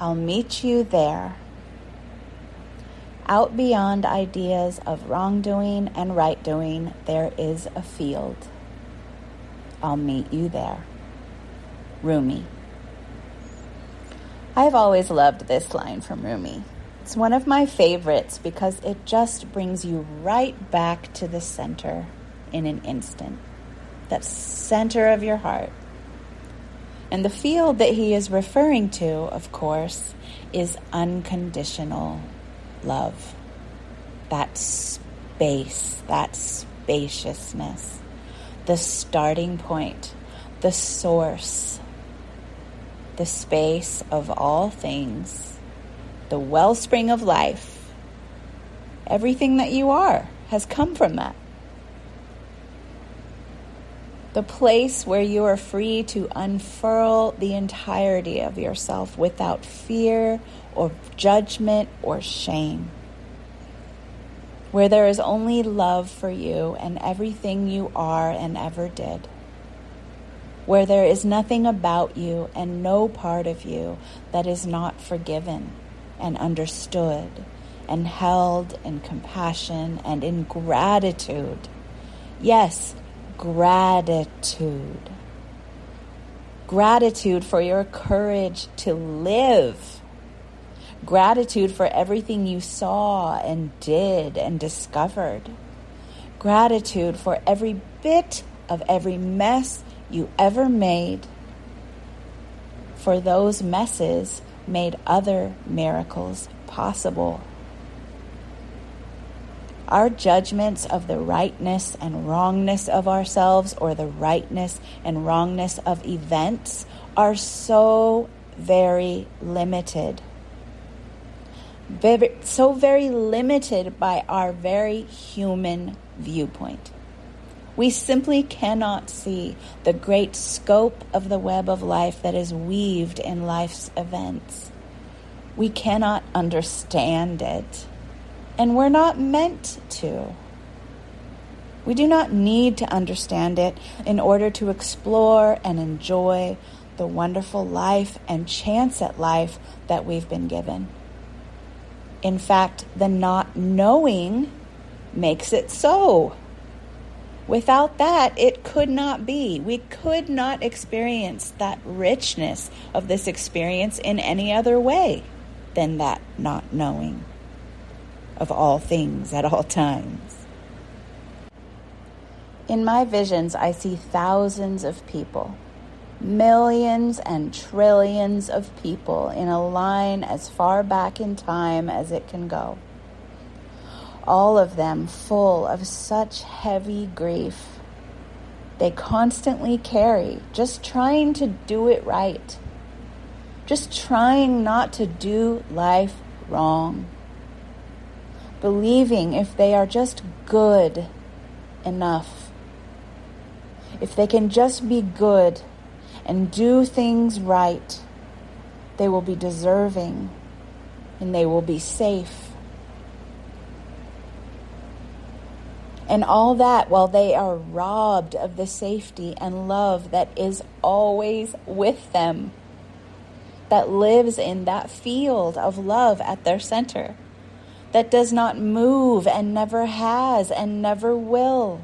I'll meet you there. Out beyond ideas of wrongdoing and right doing, there is a field. I'll meet you there. Rumi. I've always loved this line from Rumi. It's one of my favorites because it just brings you right back to the center in an instant. That center of your heart. And the field that he is referring to, of course, is unconditional love. That space, that spaciousness, the starting point, the source, the space of all things, the wellspring of life. Everything that you are has come from that. The place where you are free to unfurl the entirety of yourself without fear or judgment or shame. Where there is only love for you and everything you are and ever did. Where there is nothing about you and no part of you that is not forgiven and understood and held in compassion and in gratitude. Yes, gratitude. Gratitude for your courage to live. Gratitude for everything you saw and did and discovered. Gratitude for every bit of every mess you ever made. For those messes made other miracles possible. Our judgments of the rightness and wrongness of ourselves or the rightness and wrongness of events are so very limited. So very limited by our very human viewpoint. We simply cannot see the great scope of the web of life that is weaved in life's events. We cannot understand it. And we're not meant to. We do not need to understand it in order to explore and enjoy the wonderful life and chance at life that we've been given. In fact, the not knowing makes it so. Without that, it could not be. We could not experience that richness of this experience in any other way than that not knowing of all things at all times. In my visions, I see thousands of people, millions and trillions of people in a line as far back in time as it can go. All of them full of such heavy grief. They constantly carry, just trying to do it right. Just trying not to do life wrong. Believing if they are just good enough, if they can just be good and do things right, they will be deserving and they will be safe. And all that while they are robbed of the safety and love that is always with them, that lives in that field of love at their center. That does not move and never has and never will.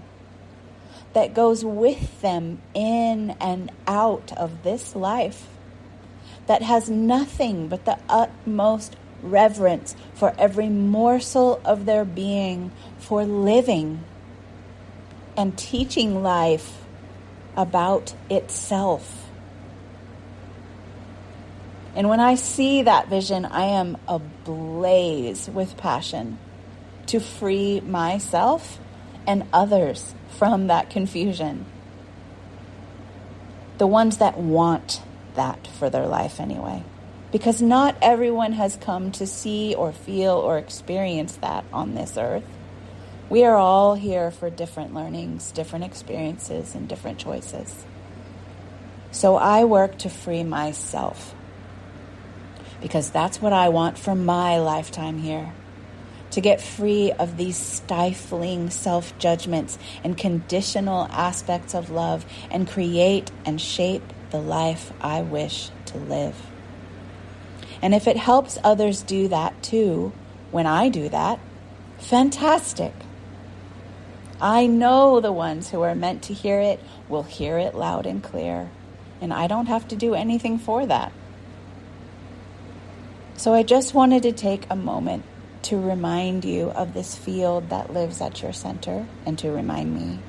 That goes with them in and out of this life. That has nothing but the utmost reverence for every morsel of their being, for living and teaching life about itself. And when I see that vision, I am ablaze with passion to free myself and others from that confusion. The ones that want that for their life anyway. Because not everyone has come to see or feel or experience that on this earth. We are all here for different learnings, different experiences, and different choices. So I work to free myself. Because that's what I want for my lifetime here. To get free of these stifling self-judgments and conditional aspects of love and create and shape the life I wish to live. And if it helps others do that too, when I do that, fantastic. I know the ones who are meant to hear it will hear it loud and clear, and I don't have to do anything for that. So I just wanted to take a moment to remind you of this field that lives at your center, and to remind me.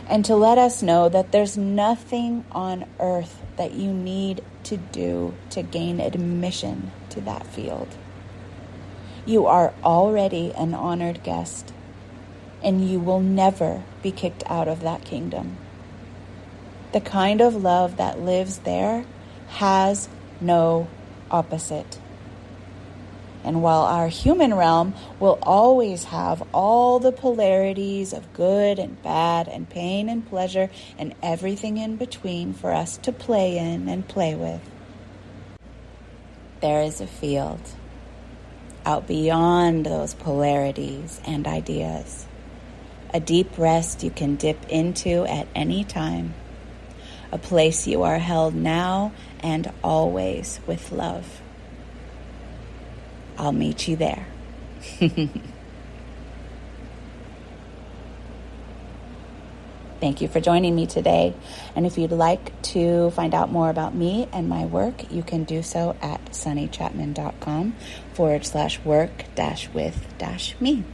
And to let us know that there's nothing on earth that you need to do to gain admission to that field. You are already an honored guest, and you will never be kicked out of that kingdom. The kind of love that lives there has no opposite. And while our human realm will always have all the polarities of good and bad and pain and pleasure and everything in between for us to play in and play with, there is a field out beyond those polarities and ideas. A deep rest you can dip into at any time. A place you are held now and always with love. I'll meet you there. Thank you for joining me today. And if you'd like to find out more about me and my work, you can do so at sunnychapman.com/work-with-me.